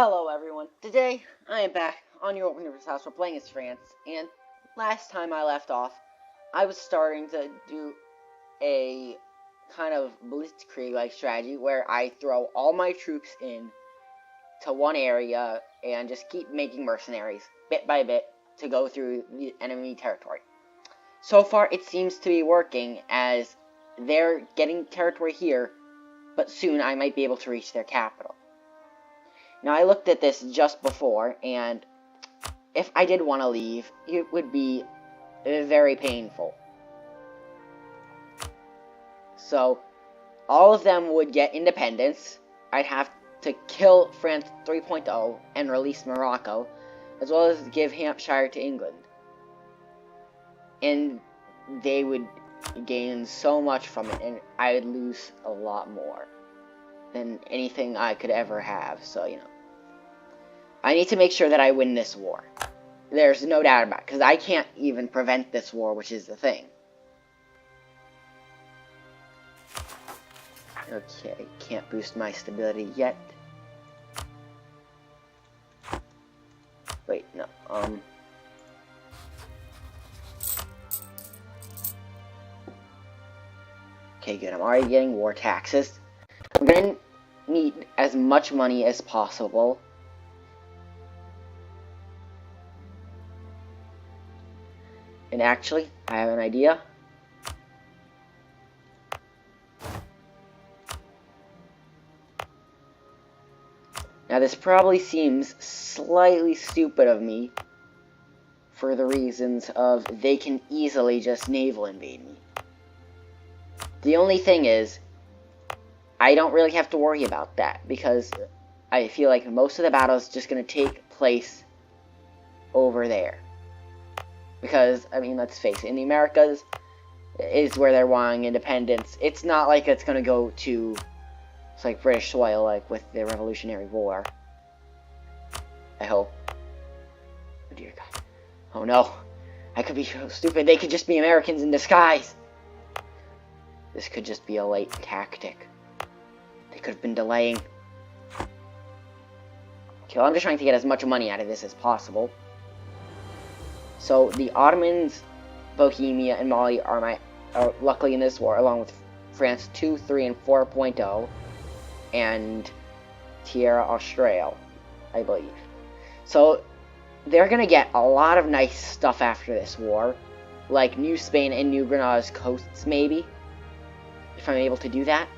Hello everyone, today I am back on Europa Universalis. We're playing as France, and last time I left off, I was starting to do a kind of blitzkrieg-like strategy where I throw all my troops in to one area and just keep making mercenaries, bit by bit, to go through the enemy territory. So far, it seems to be working, as they're getting territory here, but soon I might be able to reach their capital. Now, I looked at this just before, and if I did want to leave, it would be very painful. So, all of them would get independence. I'd have to kill France 3.0 and release Morocco, as well as give Hampshire to England. And they would gain so much from it, and I would lose a lot more than anything I could ever have, so, you know. I need to make sure that I win this war. There's no doubt about it, because I can't even prevent this war, which is the thing. Okay, can't boost my stability yet. Wait, no, okay, good, I'm already getting war taxes. I'm gonna need as much money as possible. And actually, I have an idea. Now, this probably seems slightly stupid of me, for the reasons of they can easily just naval invade me. The only thing is, I don't really have to worry about that, because I feel like most of the battle is just going to take place over there. Because, I mean, let's face it, in the Americas is where they're wanting independence. It's not like it's going to go to, it's like British soil, like with the Revolutionary War. I hope. Oh dear God. Oh no. I could be so stupid. They could just be Americans in disguise. This could just be a late tactic. They could have been delaying. Okay, well, I'm just trying to get as much money out of this as possible. So, the Ottomans, Bohemia, and Mali are luckily in this war, along with France 2, 3, and 4.0, and Tierra Austral, I believe. So, they're going to get a lot of nice stuff after this war, like New Spain and New Granada's coasts, maybe, if I'm able to do that.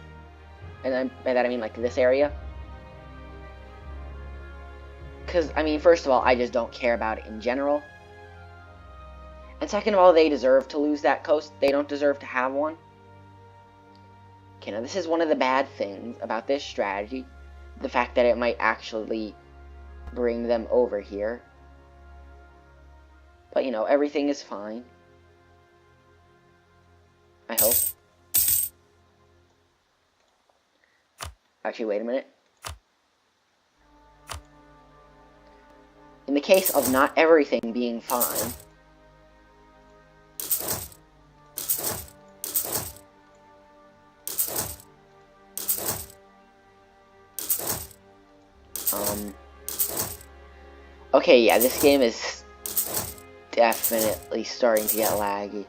And then, by that I mean, like, this area. Because, I mean, first of all, I just don't care about it in general. And second of all, they deserve to lose that coast. They don't deserve to have one. Okay, now this is one of the bad things about this strategy. The fact that it might actually bring them over here. But, you know, everything is fine. I hope. Actually, wait a minute. In the case of not everything being fine, okay, yeah, this game is definitely starting to get laggy.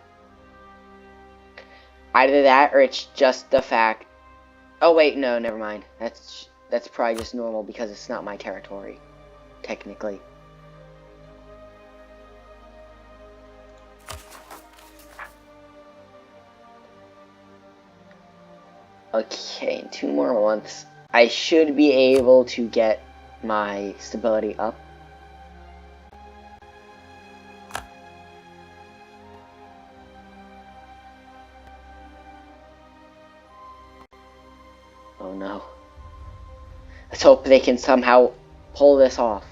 Either that, or it's just the fact... Oh, wait, no, never mind. That's probably just normal, because it's not my territory, technically. Okay, in 2 more months, I should be able to get my stability up. Oh no. Let's hope they can somehow pull this off.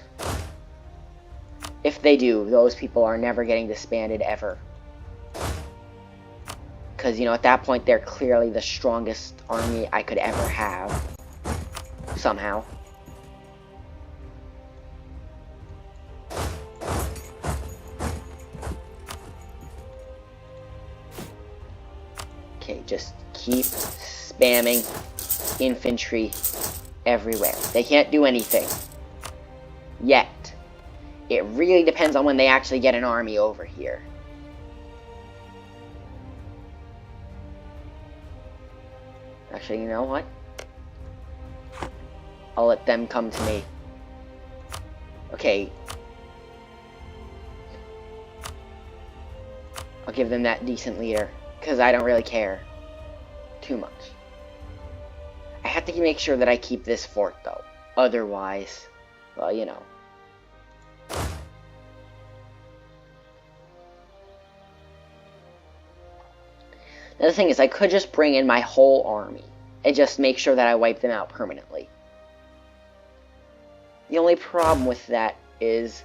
If they do, those people are never getting disbanded ever. Because, you know, at that point, they're clearly the strongest army I could ever have. Somehow. Okay, just keep spamming infantry everywhere. They can't do anything. yet. It really depends on when they actually get an army over here. Actually, you know what? I'll let them come to me. Okay. I'll give them that decent leader, because I don't really care too much. I have to make sure that I keep this fort, though. Otherwise, well, you know. The other thing is, I could just bring in my whole army and just make sure that I wipe them out permanently. The only problem with that is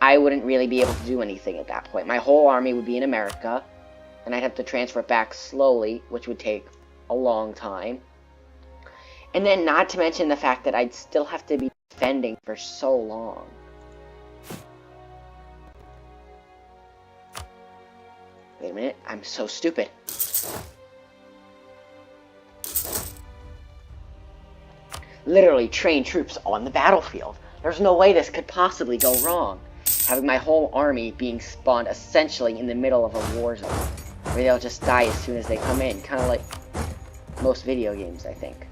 I wouldn't really be able to do anything at that point. My whole army would be in America, and I'd have to transfer it back slowly, which would take a long time. And then not to mention the fact that I'd still have to be defending for so long. Wait a minute, I'm so stupid. Literally train troops on the battlefield. There's no way this could possibly go wrong. Having my whole army being spawned essentially in the middle of a war zone, where they'll just die as soon as they come in. Kind of like most video games, I think.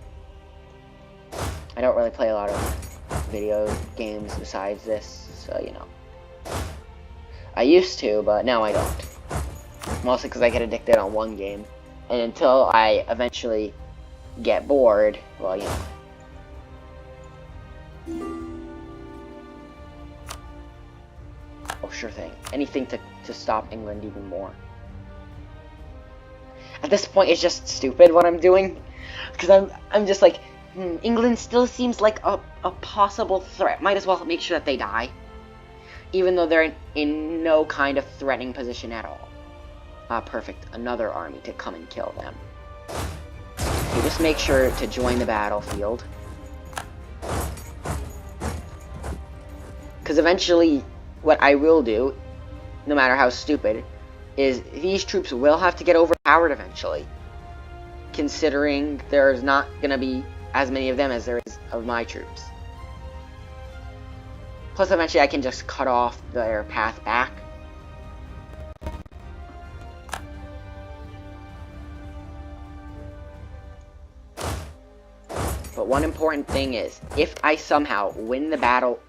I don't really play a lot of video games besides this, so you know. I used to, but now I don't. Mostly because I get addicted on one game. And until I eventually get bored, well, you know. Oh, sure thing. Anything to stop England even more. At this point, it's just stupid what I'm doing. Because I'm just like, England still seems like a possible threat. Might as well make sure that they die. Even though they're in no kind of threatening position at all. Perfect. Another army to come and kill them. Okay, just make sure to join the battlefield. Because eventually, what I will do, no matter how stupid, is these troops will have to get overpowered eventually. Considering there's not going to be as many of them as there is of my troops. Plus, eventually I can just cut off their path back. But one important thing is, if I somehow win the battle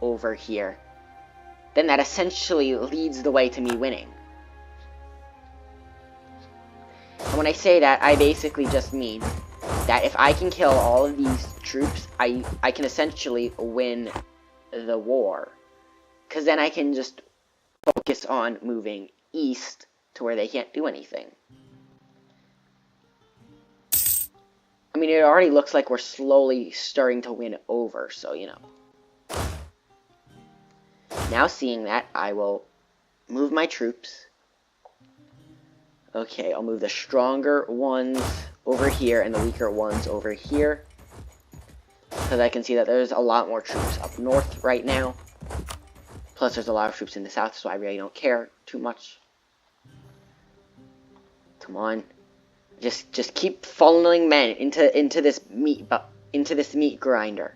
over here, then that essentially leads the way to me winning. And when I say that, I basically just mean that if I can kill all of these troops, I can essentially win the war. Because then I can just focus on moving east to where they can't do anything. I mean, it already looks like we're slowly starting to win over, so, you know. Now seeing that, I will move my troops. Okay, I'll move the stronger ones over here and the weaker ones over here. Because I can see that there's a lot more troops up north right now. Plus there's a lot of troops in the south, so I really don't care too much. Come on. Just keep funneling men into this meat grinder.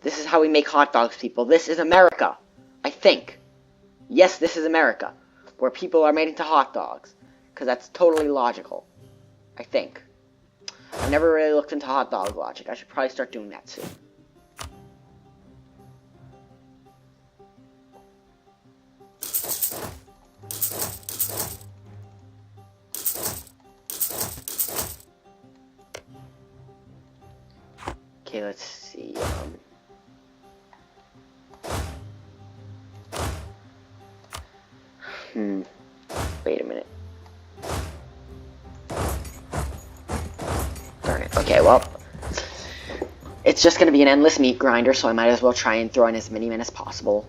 This is how we make hot dogs, people. This is America. I think. Yes, this is America. Where people are made into hot dogs. Because that's totally logical. I think. I've never really looked into hot dog logic. I should probably start doing that soon. Okay, let's see. Wait a minute. Darn it. Okay, well, it's just going to be an endless meat grinder, so I might as well try and throw in as many men as possible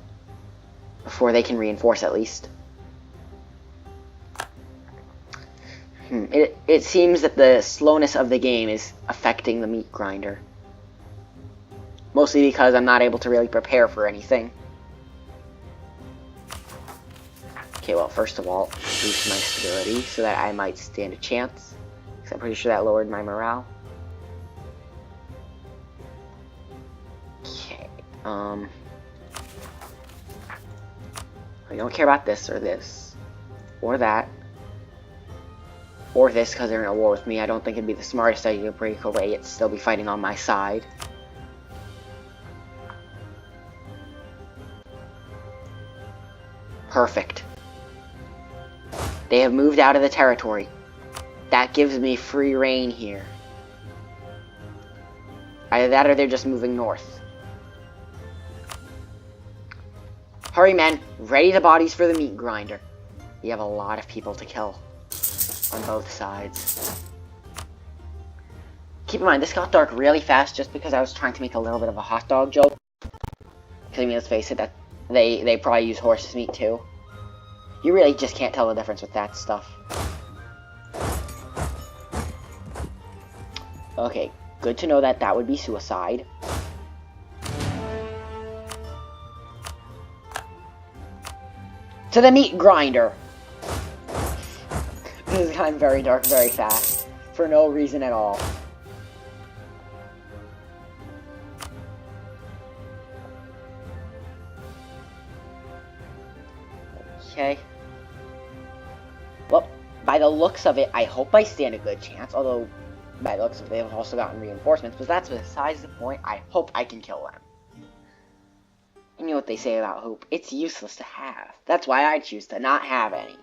before they can reinforce, at least. It seems that the slowness of the game is affecting the meat grinder. Mostly because I'm not able to really prepare for anything. Okay, well, first of all, boost my stability so that I might stand a chance. Because I'm pretty sure that lowered my morale. Okay, I don't care about this or this. Or that. Or this, because they're in a war with me. I don't think it'd be the smartest idea to break away yet still be fighting on my side. Perfect. They have moved out of the territory. That gives me free reign here. Either that or they're just moving north. Hurry, men. Ready the bodies for the meat grinder. We have a lot of people to kill. On both sides. Keep in mind, this got dark really fast just because I was trying to make a little bit of a hot dog joke. Because, I mean, let's face it, that they probably use horse's meat too. You really just can't tell the difference with that stuff. Okay, good to know that that would be suicide. To the meat grinder! This has gotten very dark very fast. For no reason at all. Okay. Well, by the looks of it, I hope I stand a good chance. Although, by the looks of it, they've also gotten reinforcements. But that's besides the point. I hope I can kill them. You know what they say about hope. It's useless to have. That's why I choose to not have any.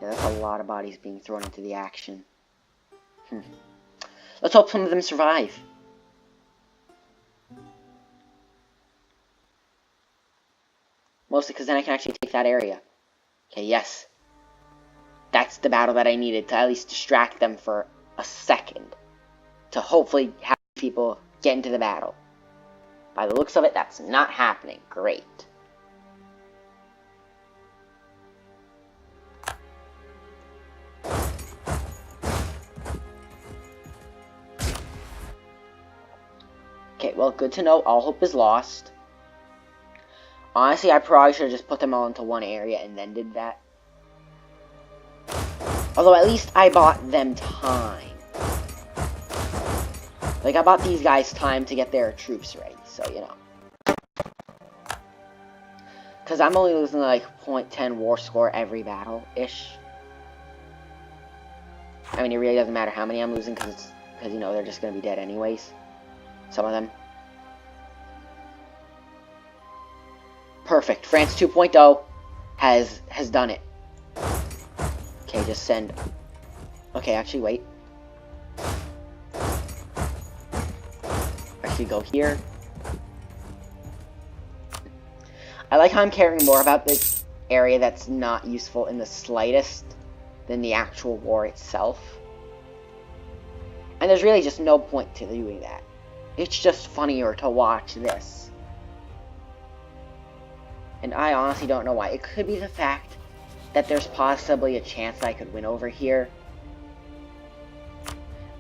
Yeah, that's a lot of bodies being thrown into the action. Let's hope some of them survive. Mostly because then I can actually take that area. Okay, yes. That's the battle that I needed to at least distract them for a second. To hopefully have people get into the battle. By the looks of it, that's not happening. Great. Okay, well, good to know. All hope is lost. Honestly, I probably should have just put them all into one area and then did that. Although, at least I bought them time. Like, I bought these guys time to get their troops ready, so, you know. Because I'm only losing, like, 0.10 war score every battle-ish. I mean, it really doesn't matter how many I'm losing, because, you know, they're just going to be dead anyways. Some of them. Perfect. France 2.0 has done it. Okay, just send. Okay, actually, wait. Actually, go here. I like how I'm caring more about the area that's not useful in the slightest than the actual war itself. And there's really just no point to doing that. It's just funnier to watch this. And I honestly don't know why. It could be the fact that there's possibly a chance I could win over here.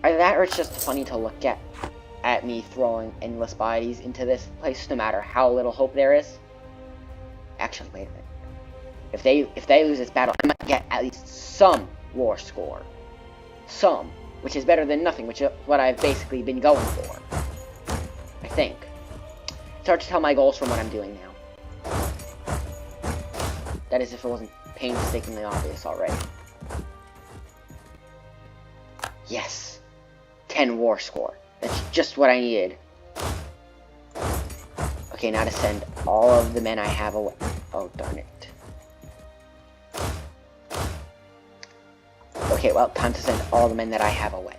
Either that or it's just funny to look at me throwing endless bodies into this place no matter how little hope there is. Actually, wait a minute. If they lose this battle, I might get at least some war score. Some. Which is better than nothing, which is what I've basically been going for. I think. It's hard to tell my goals from what I'm doing now. That is if it wasn't painstakingly obvious already. Yes. 10 war score. That's just what I needed. Okay, now to send all of the men I have away. Oh, darn it. Okay, well, time to send all the men that I have away.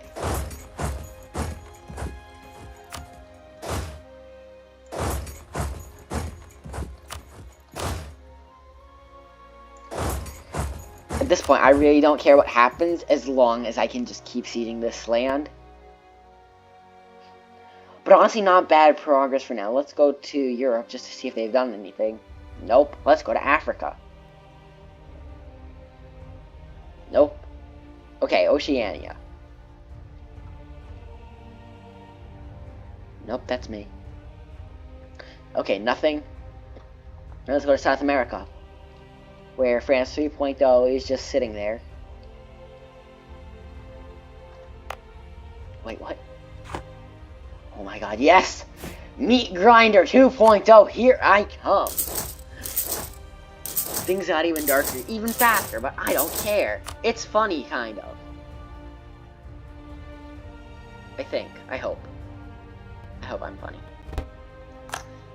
At this point, I really don't care what happens as long as I can just keep sieging this land. But honestly, not bad progress for now. Let's go to Europe just to see if they've done anything. Nope. Let's go to Africa. Nope. Okay, Oceania. Nope, that's me. Okay, nothing. Now let's go to South America, where France 3.0 is just sitting there. Wait, what? Oh my god, yes! Meat Grinder 2.0, here I come! Things got even darker, even faster, but I don't care. It's funny, kind of. I think. I hope. I hope I'm funny.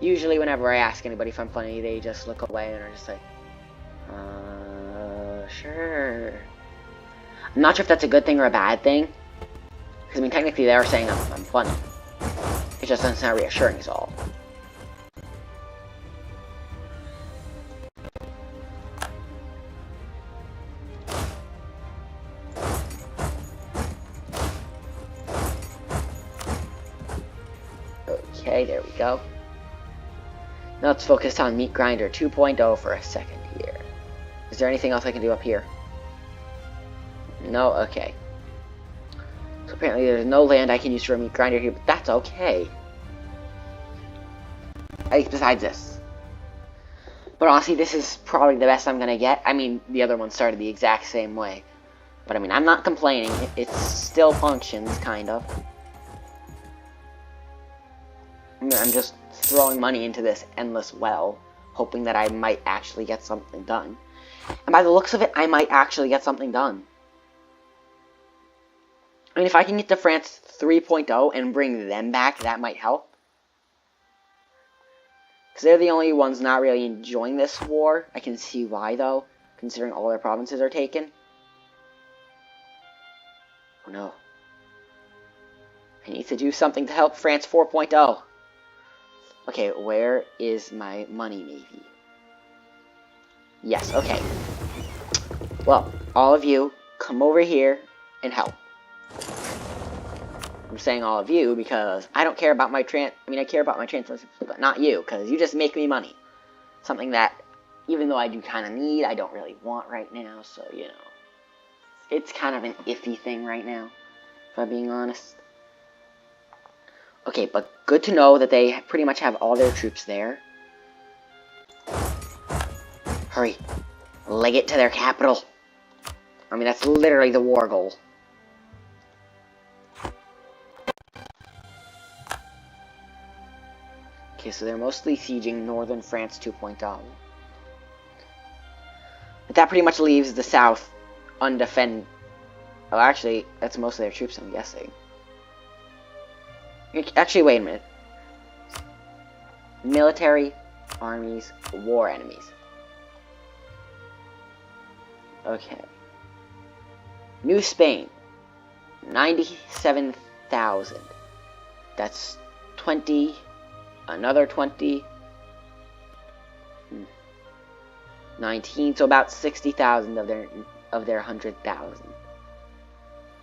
Usually whenever I ask anybody if I'm funny, they just look away and are just like, sure. I'm not sure if that's a good thing or a bad thing. Because, I mean, technically they are saying I'm funny. It's just that's not reassuring is all. Okay, there we go. Now let's focus on Meat Grinder 2.0 for a second here. Is there anything else I can do up here? No? Okay. So apparently there's no land I can use for a Meat Grinder here, but that's okay. At least besides this. But honestly, this is probably the best I'm gonna get. I mean, the other one started the exact same way. But I mean, I'm not complaining. It still functions, kind of. I'm just throwing money into this endless well, hoping that I might actually get something done. And by the looks of it, I might actually get something done. I mean, if I can get to France 3.0 and bring them back, that might help. Because they're the only ones not really enjoying this war. I can see why, though, considering all their provinces are taken. Oh no. I need to do something to help France 4.0. Okay, where is my money, maybe? Yes, okay. Well, all of you, come over here and help. I'm saying all of you because I don't care about my I care about my translators, but not you, because you just make me money. Something that, even though I do kind of need, I don't really want right now, so, you know. It's kind of an iffy thing right now, if I'm being honest. Okay, but good to know that they pretty much have all their troops there. Hurry. Leg it to their capital. I mean, that's literally the war goal. Okay, so they're mostly sieging northern France 2.0. But that pretty much leaves the south undefended. Oh, actually, that's most of their troops, I'm guessing. Actually, wait a minute. Military, armies, war enemies. Okay. New Spain. 97,000. That's 20. Another 20. 19. So about 60,000 of their 100,000.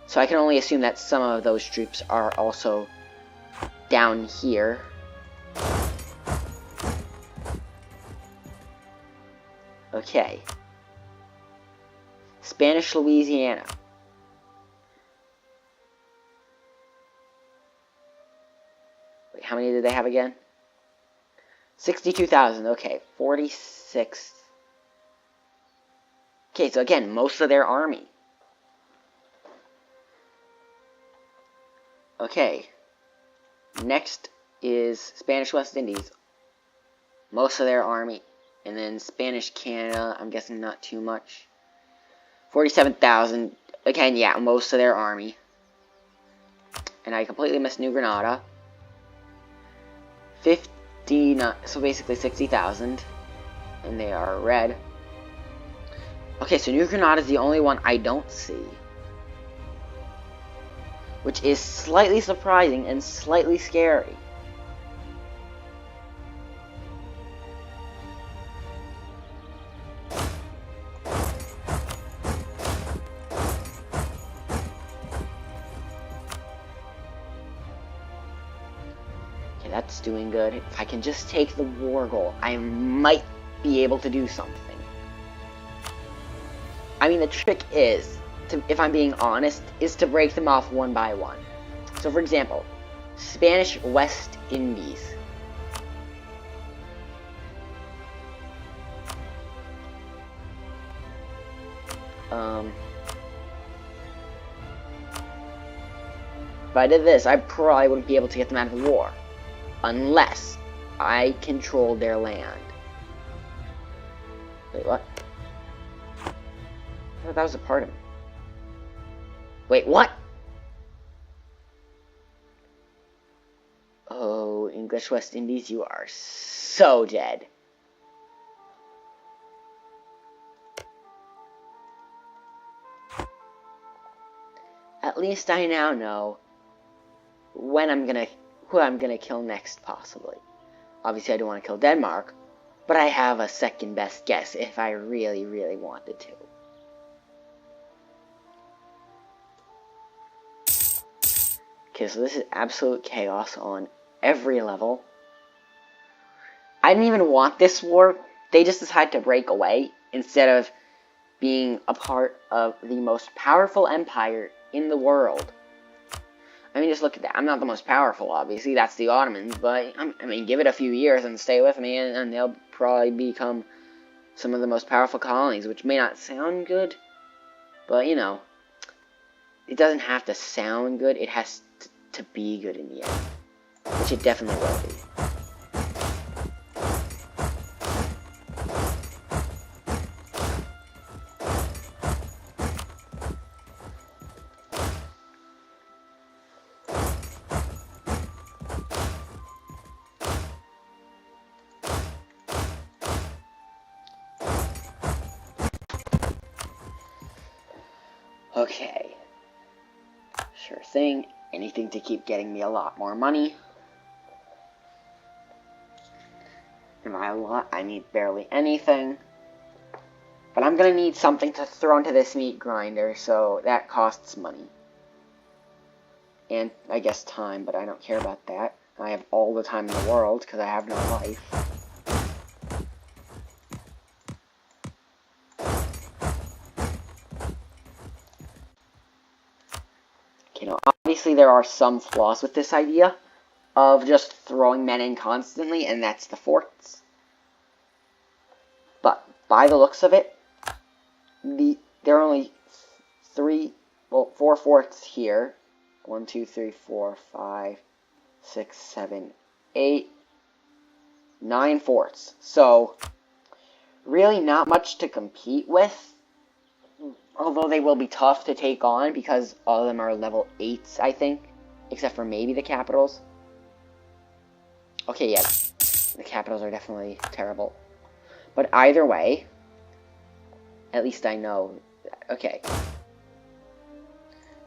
So I can only assume that some of those troops are also down here. Okay. Spanish Louisiana. Wait, how many did they have again? 62,000. Okay, 46. Okay, so again, most of their army. Okay. Next is Spanish West Indies. Most of their army. And then Spanish Canada, I'm guessing not too much. 47,000. Again, yeah, most of their army. And I completely missed New Granada. 59, so basically 60,000. And they are red. Okay, so New Granada is the only one I don't see. Which is slightly surprising and slightly scary. Okay, that's doing good. If I can just take the war goal, I might be able to do something. I mean, the trick is, if I'm being honest, is to break them off one by one. So, for example, Spanish West Indies. If I did this, I probably wouldn't be able to get them out of the war. Unless I controlled their land. Wait, what? I thought that was a part of it. Wait, what? Oh, English West Indies, you are so dead. At least I now know who I'm gonna kill next, possibly. Obviously, I don't want to kill Denmark, but I have a second best guess if I really, really wanted to. Okay, so this is absolute chaos on every level. I didn't even want this war. They just decided to break away instead of being a part of the most powerful empire in the world. I mean, just look at that. I'm not the most powerful, obviously. That's the Ottomans. But, I mean, give it a few years and stay with me, and they'll probably become some of the most powerful colonies, which may not sound good. But, you know, it doesn't have to sound good. It has to be good in the end. Which it definitely will be. Okay. Sure thing. Anything to keep getting me a lot more money. And by a lot, I need barely anything. But I'm gonna need something to throw into this meat grinder, so that costs money. And, I guess, time, but I don't care about that. I have all the time in the world, because I have no life. You know, obviously there are some flaws with this idea of just throwing men in constantly, and that's the forts. But by the looks of it, there are only 4 forts here. 1, 2, 3, 4, 5, 6, 7, 8, 9 forts. So, really not much to compete with. Although they will be tough to take on because all of them are level 8s, I think. Except for maybe the capitals. Okay, yeah. The capitals are definitely terrible. But either way, at least I know that. Okay.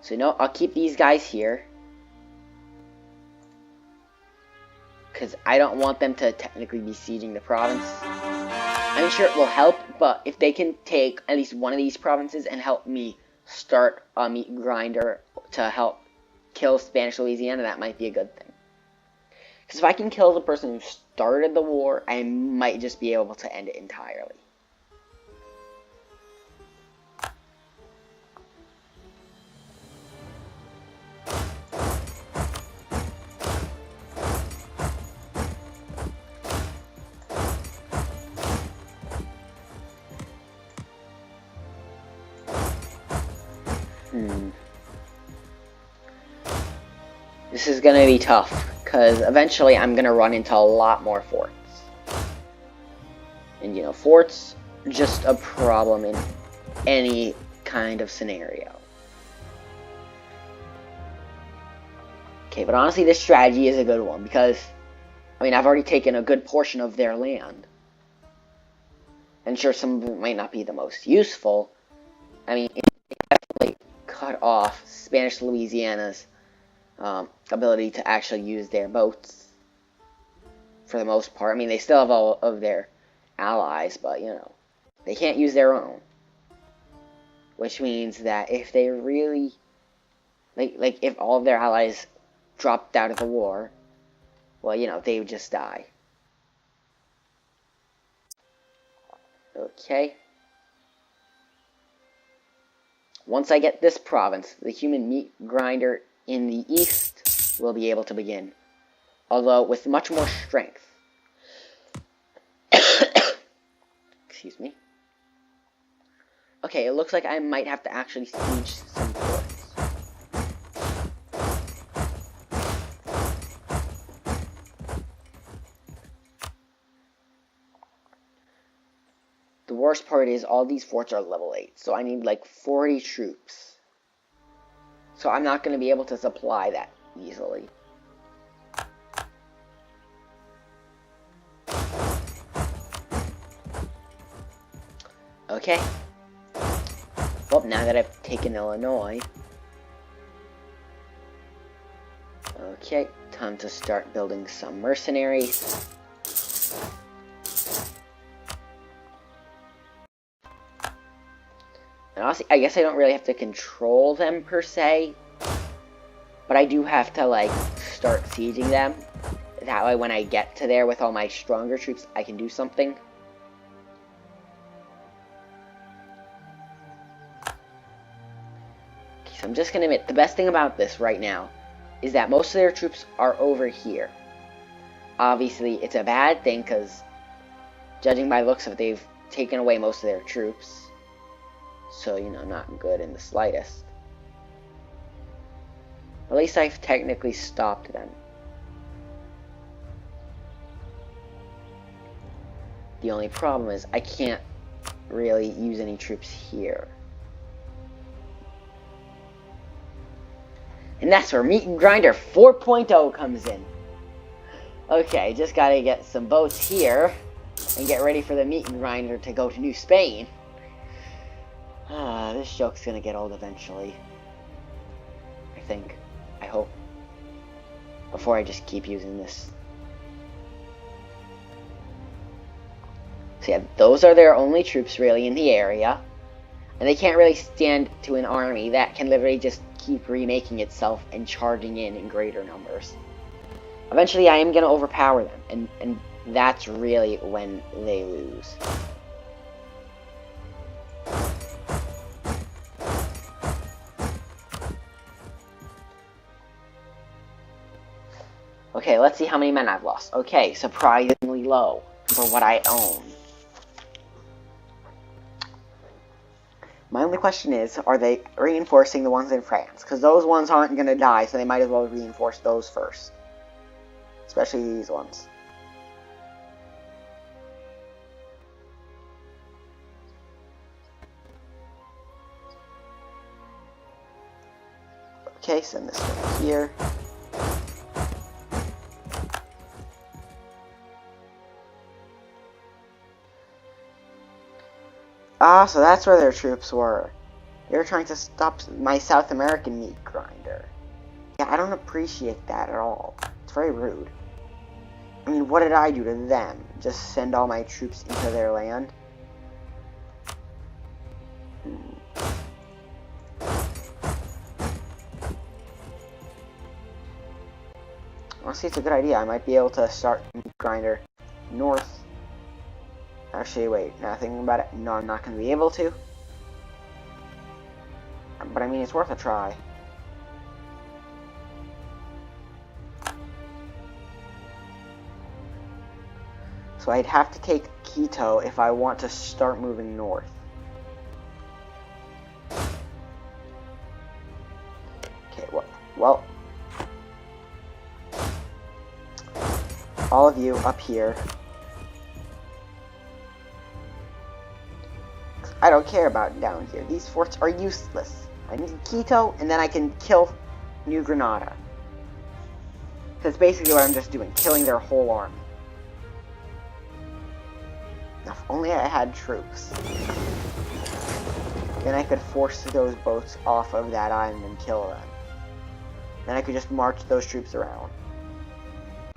So, no, I'll keep these guys here. Because I don't want them to technically be sieging the province. I'm sure it will help, but if they can take at least one of these provinces and help me start a meat grinder to help kill Spanish Louisiana, that might be a good thing. Because if I can kill the person who started the war, I might just be able to end it entirely. This is gonna be tough, because eventually I'm gonna run into a lot more forts. And, you know, forts are just a problem in any kind of scenario. Okay, but honestly, this strategy is a good one, because, I mean, I've already taken a good portion of their land. And sure, some of it might not be the most useful. I mean, it definitely cut off Spanish Louisiana's ability to actually use their boats for the most part. I mean, they still have all of their allies, but, you know, they can't use their own. Which means that if they really, like if all of their allies dropped out of the war, well, you know, they would just die. Okay. Once I get this province, the human meat grinder in the east will be able to begin. Although with much more strength. Excuse me. Okay, it looks like I might have to actually siege some forts. worst part is all these forts are level 8, so I need like 40 troops. So I'm not going to be able to supply that easily. Okay. Well, now that I've taken Illinois. Okay, time to start building some mercenaries. And honestly, I guess I don't really have to control them per se. But I do have to, like, start sieging them. That way when I get to there with all my stronger troops, I can do something. Okay, so I'm just gonna admit, the best thing about this right now is that most of their troops are over here. Obviously, it's a bad thing, because judging by looks of it, they've taken away most of their troops. So, you know, not good in the slightest. At least I've technically stopped them. The only problem is I can't really use any troops here. And that's where Meat and Grinder 4.0 comes in. Okay, just gotta get some boats here and get ready for the Meat and Grinder to go to New Spain. This joke's gonna get old eventually. I think. I hope. Before I just keep using this. So yeah, those are their only troops really in the area. And they can't really stand to an army that can literally just keep remaking itself and charging in greater numbers. Eventually I am going to overpower them, and that's really when they lose. Okay, let's see how many men I've lost. Okay, surprisingly low for what I own. My only question is, are they reinforcing the ones in France? Because those ones aren't going to die, so they might as well reinforce those first. Especially these ones. Okay, send this one here. Ah, so that's where their troops were. They were trying to stop my South American meat grinder. Yeah, I don't appreciate that at all. It's very rude. I mean, what did I do to them? Just send all my troops into their land? Honestly, it's a good idea. I might be able to start meat grinder north. Actually, wait, now thinking about it, no, I'm not going to be able to. But I mean, it's worth a try. So I'd have to take Quito if I want to start moving north. Okay, well, all of you up here. I don't care about down here. These forts are useless. I need Quito, and then I can kill New Granada. That's basically what I'm just doing, killing their whole army. If only I had troops. Then I could force those boats off of that island and kill them. Then I could just march those troops around.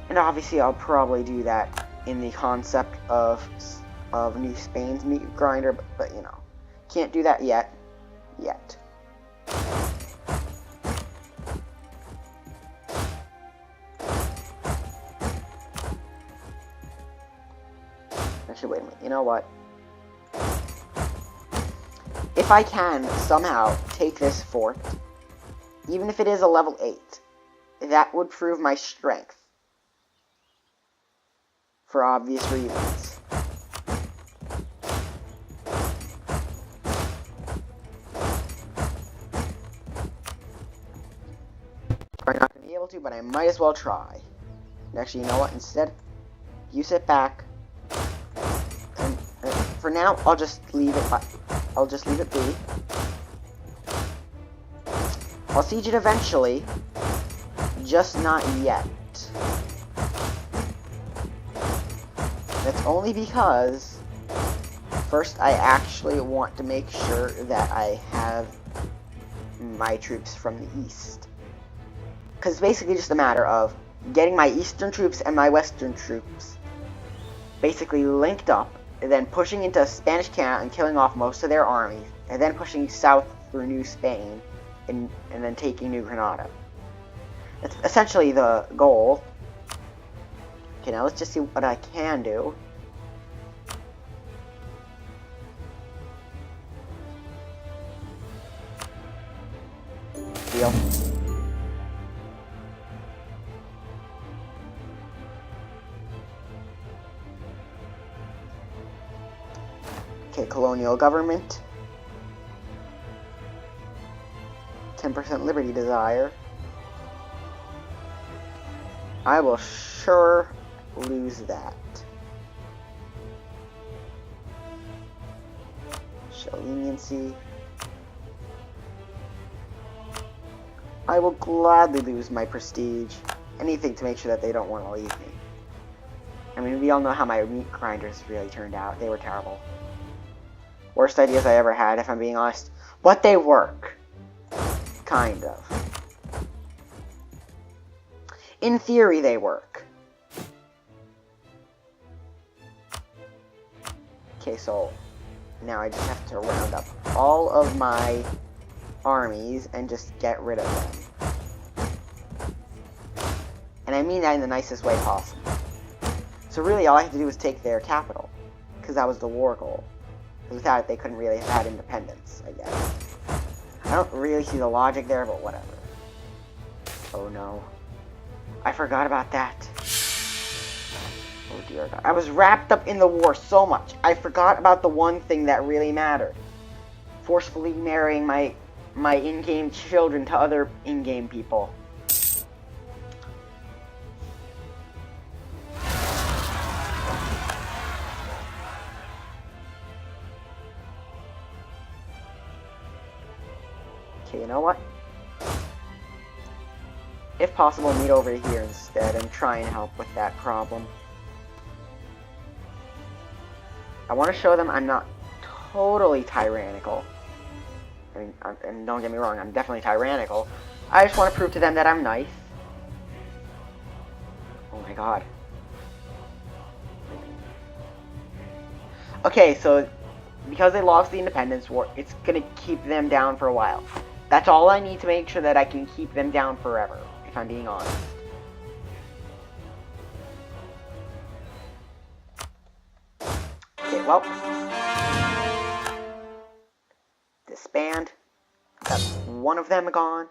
And obviously I'll probably do that in the concept of New Spain's meat grinder, but you know, can't do that yet. Actually, wait a minute, you know what? If I can somehow take this fort, even if it is a level 8, that would prove my strength. For obvious reasons. I'm not going to be able to, but I might as well try. And actually, you know what? Instead, you sit back. And for now, I'll just leave it be. I'll siege it eventually, just not yet. That's only because first I actually want to make sure that I have my troops from the east. Because it's basically just a matter of getting my eastern troops and my western troops basically linked up, and then pushing into Spanish Canada and killing off most of their armies, and then pushing south through New Spain, and then taking New Granada. That's essentially the goal. Okay, now let's just see what I can do. Deal. Okay, colonial government. 10% liberty desire. I will sure lose that. Show leniency. I will gladly lose my prestige. Anything to make sure that they don't want to leave me. I mean, we all know how my meat grinders really turned out. They were terrible. Worst ideas I ever had, if I'm being honest. But they work. Kind of. In theory, they work. Okay, so now I just have to round up all of my armies and just get rid of them. And I mean that in the nicest way possible. So really, all I have to do is take their capital, because that was the war goal. Without it, they couldn't really have had independence, I guess. I don't really see the logic there, but whatever. Oh no. I forgot about that. Oh dear God. I was wrapped up in the war so much. I forgot about the one thing that really mattered. Forcefully marrying my in-game children to other in-game people. Okay, you know what? If possible, meet over here instead and try and help with that problem. I want to show them I'm not totally tyrannical. I mean, and don't get me wrong, I'm definitely tyrannical. I just want to prove to them that I'm nice. Oh my God. Okay, so because they lost the independence war, it's gonna keep them down for a while. That's all I need to make sure that I can keep them down forever, if I'm being honest. Okay, well. Disband. That's one of them gone.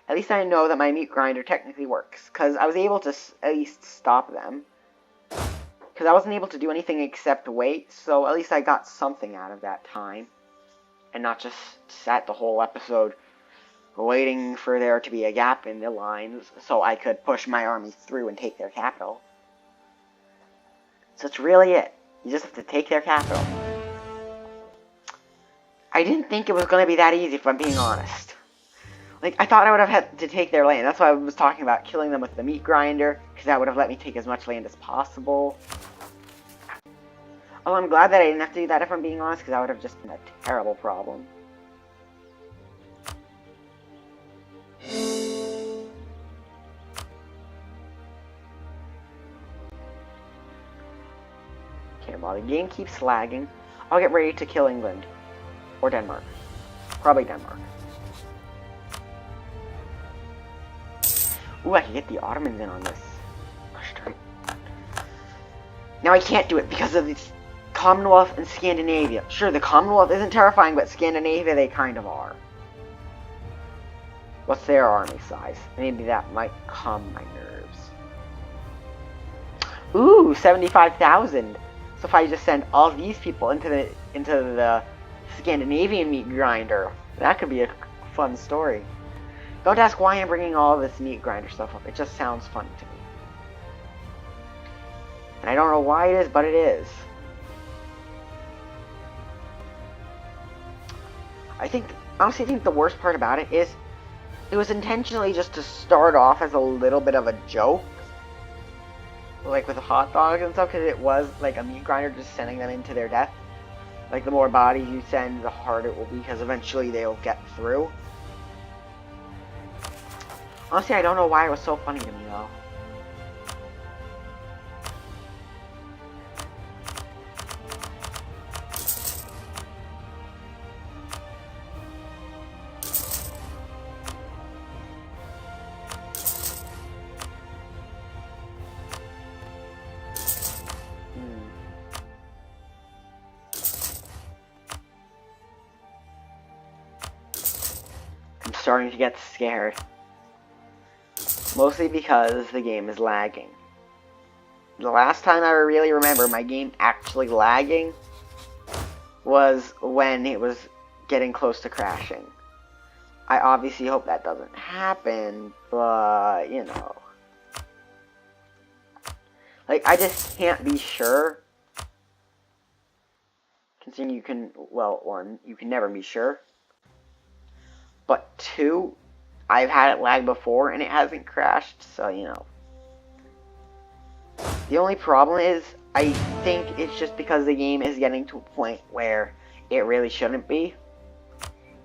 At least I know that my meat grinder technically works, because I was able to at least stop them. Because I wasn't able to do anything except wait, so at least I got something out of that time. And not just sat the whole episode waiting for there to be a gap in the lines so I could push my army through and take their capital. So that's really it. You just have to take their capital. I didn't think it was going to be that easy, if I'm being honest. Like, I thought I would have had to take their land. That's why I was talking about killing them with the meat grinder, because that would have let me take as much land as possible. Oh, I'm glad that I didn't have to do that, if I'm being honest, because that would have just been a terrible problem. Okay, while the game keeps lagging, I'll get ready to kill England. Or Denmark. Probably Denmark. Ooh, I can get the Ottomans in on this. Gosh darn it. Now I can't do it because of this Commonwealth and Scandinavia. Sure, the Commonwealth isn't terrifying, but Scandinavia, they kind of are. What's their army size? Maybe that might calm my nerves. Ooh, 75,000. So if I just send all these people into the Scandinavian meat grinder, that could be a fun story. Don't ask why I'm bringing all this meat grinder stuff up. It just sounds fun to me. And I don't know why it is, but it is. Honestly, I think the worst part about it is it was intentionally just to start off as a little bit of a joke. Like with the hot dogs and stuff, because it was like a meat grinder just sending them into their death. Like the more bodies you send, the harder it will be, because eventually they'll get through. Honestly, I don't know why it was so funny to me, though. I'm starting to get scared. Mostly because the game is lagging. The last time I really remember my game actually lagging was when it was getting close to crashing. I obviously hope that doesn't happen, but, you know. Like, I just can't be sure. Considering you can, well, one, you can never be sure. But two, I've had it lag before and it hasn't crashed, so, you know. The only problem is, I think it's just because the game is getting to a point where it really shouldn't be.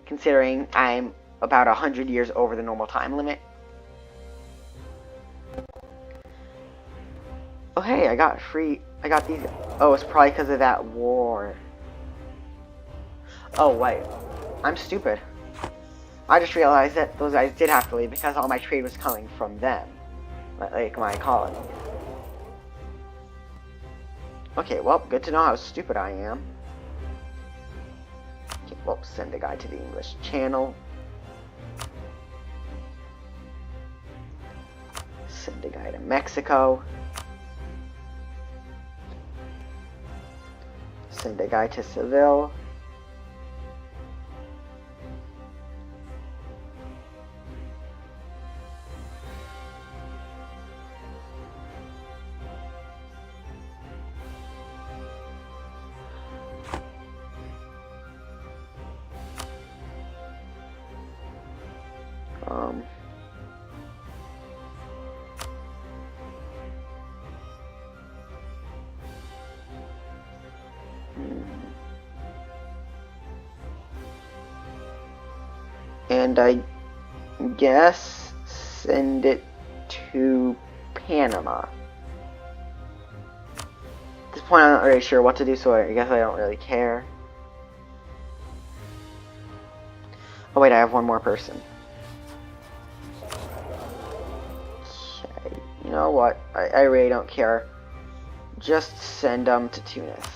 Considering I'm about 100 years over the normal time limit. Oh hey, I got these. Oh, it's probably because of that war. Oh wait, I'm stupid. I just realized that those guys did have to leave because all my trade was coming from them. Like my colony. Okay, well, good to know how stupid I am. Okay, well, send a guy to the English channel. Send a guy to Mexico. Send a guy to Seville. And I guess send it to Panama. At this point I'm not really sure what to do, so I guess I don't really care. Oh wait, I have one more person. Okay, you know what? I really don't care. Just send them to Tunis.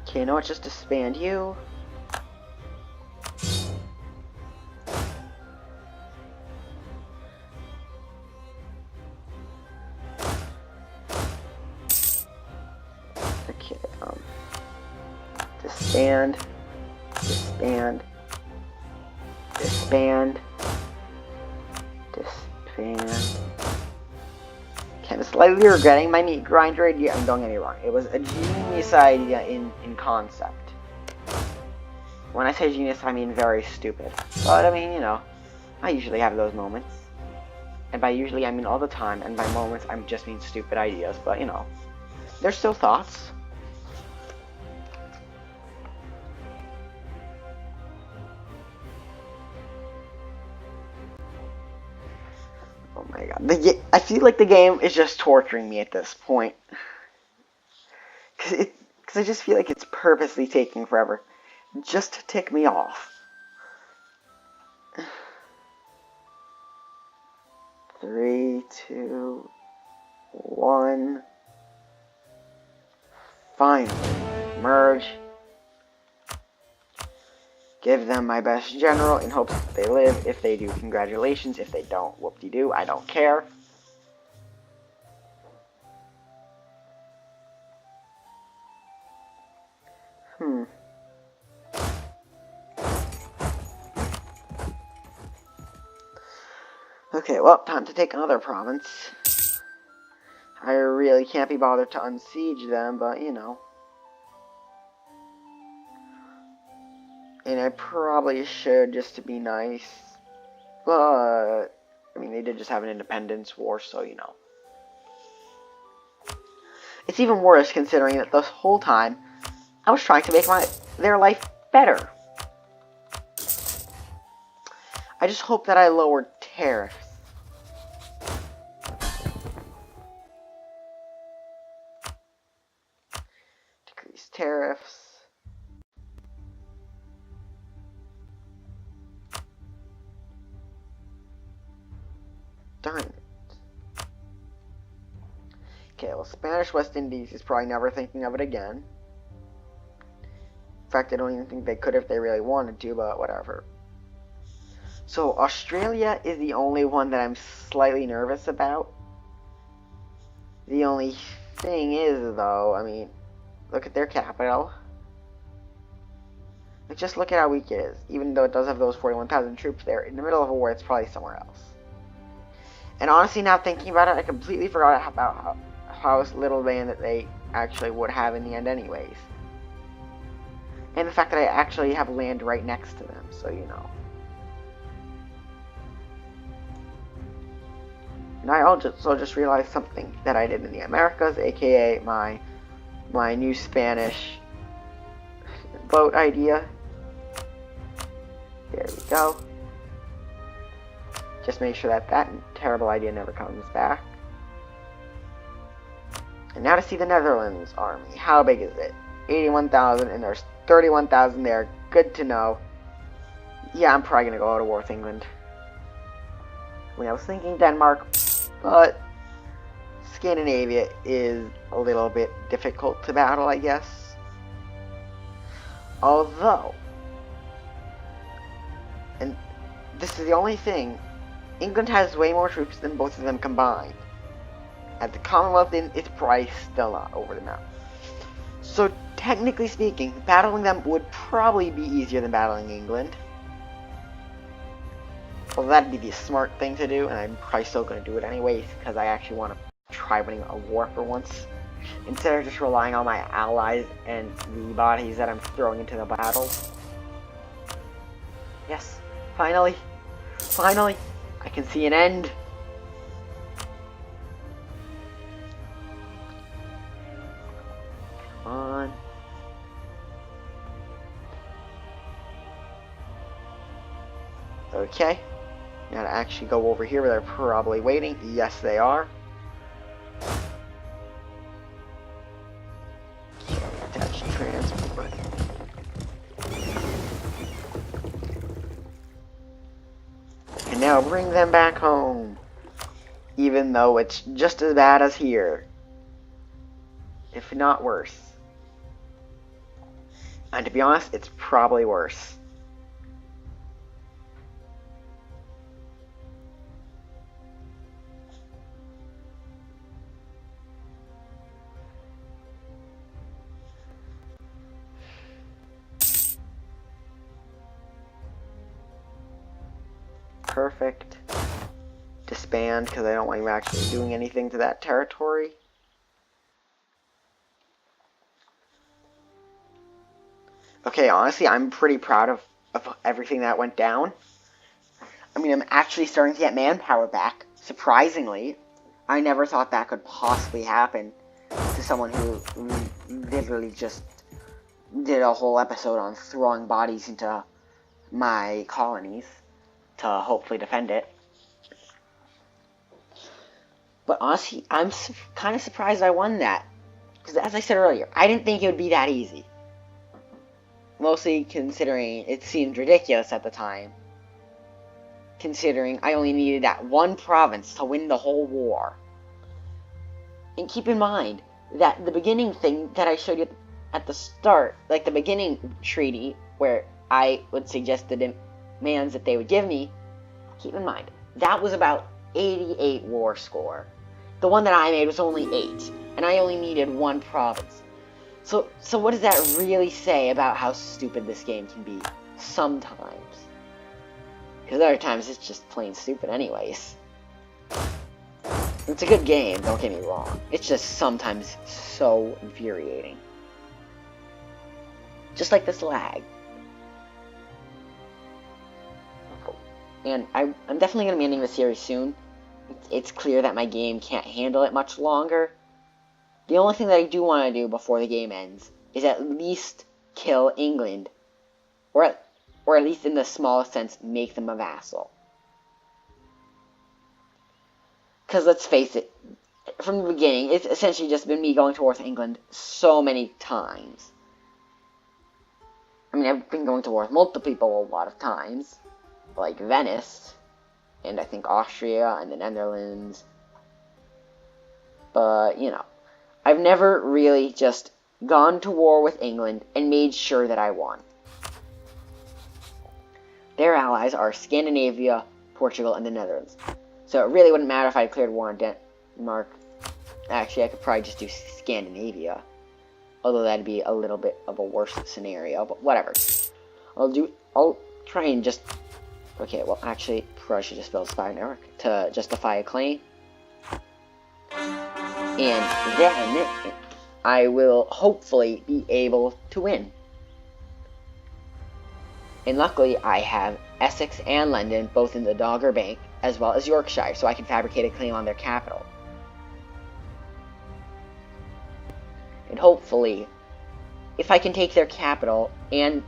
Okay, you know what? Just disband you. Okay, disband, disband, disband, disband. Okay, I'm slightly regretting my meat grinder idea, and don't get me wrong, it was a genius idea in concept. When I say genius, I mean very stupid. But I mean, you know, I usually have those moments. And by usually, I mean all the time, and by moments, I just mean stupid ideas, but you know, they're still thoughts. Oh my god, I feel like the game is just torturing me at this point. Because I just feel like it's purposely taking forever. Just to tick me off. 3, 2, 1. Finally. Merge. Give them my best general in hopes that they live. If they do, congratulations. If they don't, whoop-de-doo. I don't care. Okay, well, time to take another province. I really can't be bothered to unsiege them, but, you know. And I probably should, just to be nice. But, I mean, they did just have an independence war, so, you know. It's even worse considering that this whole time, I was trying to make their life better. I just hope that I lowered tariffs. Decrease tariffs. Darn it. Okay, well, Spanish West Indies is probably never thinking of it again. In fact, I don't even think they could if they really wanted to, but whatever. So, Australia is the only one that I'm slightly nervous about. The only thing is, though, I mean, look at their capital. Like, just look at how weak it is. Even though it does have those 41,000 troops there, in the middle of a war, it's probably somewhere else. And honestly, now thinking about it, I completely forgot about how little land that they actually would have in the end anyways. And the fact that I actually have land right next to them, so you know. And I also just realized something that I did in the Americas, aka my new Spanish boat idea. There we go. Just make sure that that terrible idea never comes back. And now to see the Netherlands army. How big is it? 81,000, and there's 31,000 there. Good to know. Yeah, I'm probably going to go out of war with England. I mean, I was thinking Denmark, but Scandinavia is a little bit difficult to battle, I guess. Although, and this is the only thing, England has way more troops than both of them combined. At the Commonwealth, it's probably still not over the map. So, technically speaking, battling them would probably be easier than battling England. Well, that'd be the smart thing to do, and I'm probably still going to do it anyways, because I actually want to try winning a war for once. Instead of just relying on my allies and the bodies that I'm throwing into the battle. Yes, finally, I can see an end. Come on. Okay. Now to actually go over here where they're probably waiting. Yes, they are. Attach transport. And now bring them back home. Even though it's just as bad as here. If not worse. And to be honest, it's probably worse. Perfect. Disband, because I don't want you actually doing anything to that territory. Okay, honestly, I'm pretty proud of everything that went down. I mean, I'm actually starting to get manpower back. Surprisingly, I never thought that could possibly happen to someone who literally just did a whole episode on throwing bodies into my colonies to hopefully defend it. But honestly, I'm kind of surprised I won that. Because as I said earlier, I didn't think it would be that easy. Mostly considering it seemed ridiculous at the time. Considering I only needed that one province to win the whole war. And keep in mind that the beginning thing that I showed you at the start, like the beginning treaty, where I would suggest the demands that they would give me, keep in mind, that was about 88 war score. The one that I made was only 8, and I only needed one province. So what does that really say about how stupid this game can be? Sometimes. Because other times it's just plain stupid anyways. It's a good game, don't get me wrong. It's just sometimes so infuriating. Just like this lag. And I'm definitely going to be ending the series soon. It's clear that my game can't handle it much longer. The only thing that I do want to do before the game ends is at least kill England. Or at least in the smallest sense, make them a vassal. Because let's face it, from the beginning, it's essentially just been me going to war with England so many times. I mean, I've been going to war with multiple people a lot of times. Like Venice, and I think Austria, and the Netherlands. But, you know, I've never really just gone to war with England and made sure that I won. Their allies are Scandinavia, Portugal, and the Netherlands. So it really wouldn't matter if I declared war on Denmark. Actually, I could probably just do Scandinavia. Although that'd be a little bit of a worse scenario, but whatever. I'll try and just... Okay, well, actually, probably should just build a spy network to justify a claim. And then I will hopefully be able to win. And luckily, I have Essex and London both in the Dogger Bank, as well as Yorkshire, so I can fabricate a claim on their capital. And hopefully, if I can take their capital, and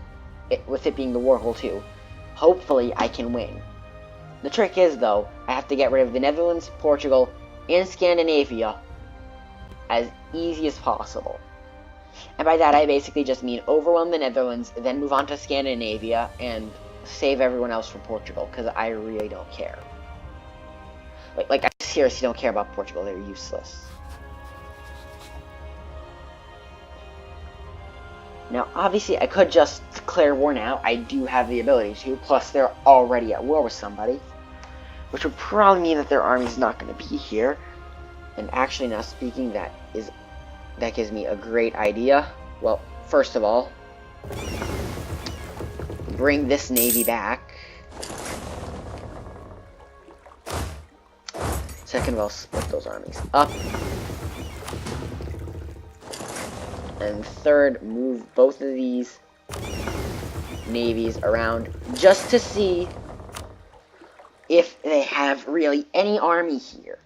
with it being the Warhol too, hopefully I can win. The trick is, though, I have to get rid of the Netherlands, Portugal, and Scandinavia as easy as possible. And by that I basically just mean overwhelm the Netherlands, then move on to Scandinavia, and save everyone else from Portugal, because I really don't care. Like, I seriously don't care about Portugal, they're useless. Now, obviously, I could just declare war now. I do have the ability to, plus they're already at war with somebody. Which would probably mean that their army's not going to be here. And actually, now speaking, that gives me a great idea. Well, first of all, bring this navy back. Second of all, split those armies up. And third, move both of these navies around just to see if they have really any army here.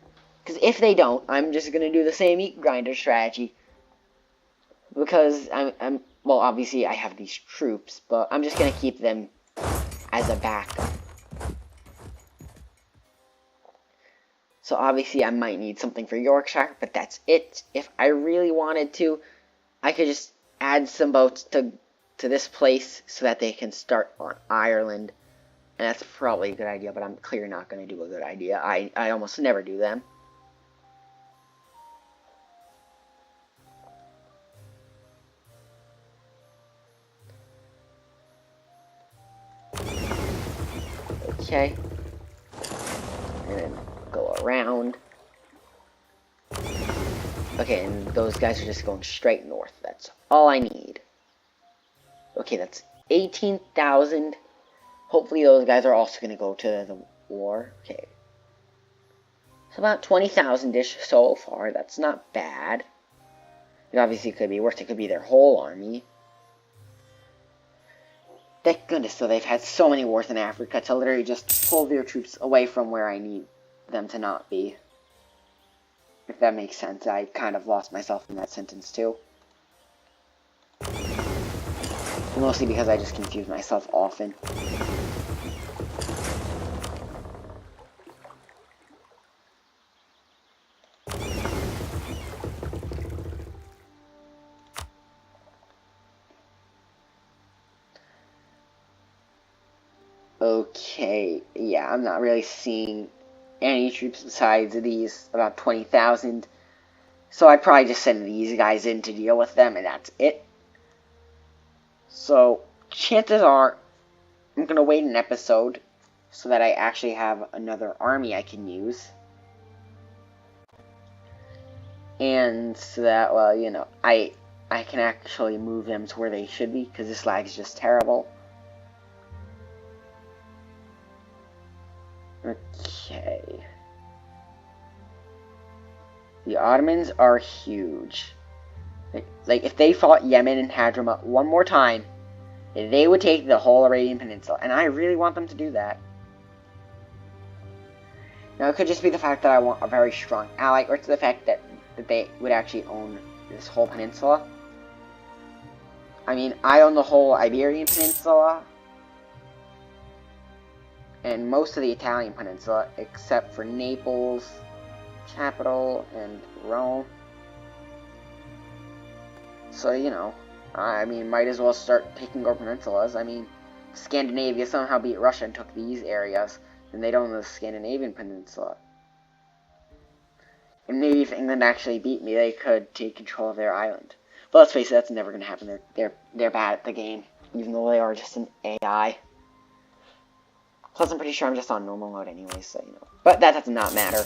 Because if they don't, I'm just going to do the same meat grinder strategy. Because well, obviously I have these troops, but I'm just going to keep them as a backup. So obviously I might need something for Yorkshire, but that's it. If I really wanted to, I could just add some boats to this place so that they can start on Ireland. And that's probably a good idea, but I'm clearly not going to do a good idea. I almost never do them. Okay. And then go around. Okay, and those guys are just going straight north. That's all I need. Okay, that's 18,000. Hopefully those guys are also going to go to the war. Okay. It's about 20,000-ish so far. That's not bad. It obviously could be worse. It could be their whole army. Thank goodness, though, they've had so many wars in Africa to literally just pull their troops away from where I need them to not be. If that makes sense. I kind of lost myself in that sentence, too. Mostly because I just confuse myself often. Okay, yeah, I'm not really seeing any troops besides these, about 20,000. So I'd probably just send these guys in to deal with them, and that's it. So, chances are, I'm going to wait an episode so that I actually have another army I can use. And so that, well, you know, I can actually move them to where they should be, because this lag is just terrible. Okay. The Ottomans are huge. Like, if they fought Yemen and Hadramaut one more time, they would take the whole Arabian Peninsula, and I really want them to do that. Now, it could just be the fact that I want a very strong ally, or it's the fact that they would actually own this whole peninsula. I mean, I own the whole Iberian Peninsula, and most of the Italian Peninsula, except for Naples, capital, and Rome. So, you know, I mean, might as well start taking over peninsulas. I mean, Scandinavia somehow beat Russia and took these areas, and they don't own the Scandinavian Peninsula. And maybe if England actually beat me, they could take control of their island. But let's face it, that's never going to happen. They're bad at the game, even though they are just an AI. Plus, I'm pretty sure I'm just on normal mode anyway, so, you know. But that does not matter.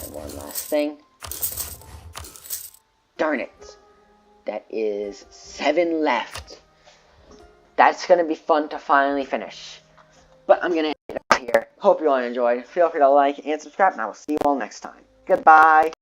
And one last thing. Darn it. That is 7 left. That's going to be fun to finally finish. But I'm going to end it here. Hope you all enjoyed. Feel free to like and subscribe, and I will see you all next time. Goodbye.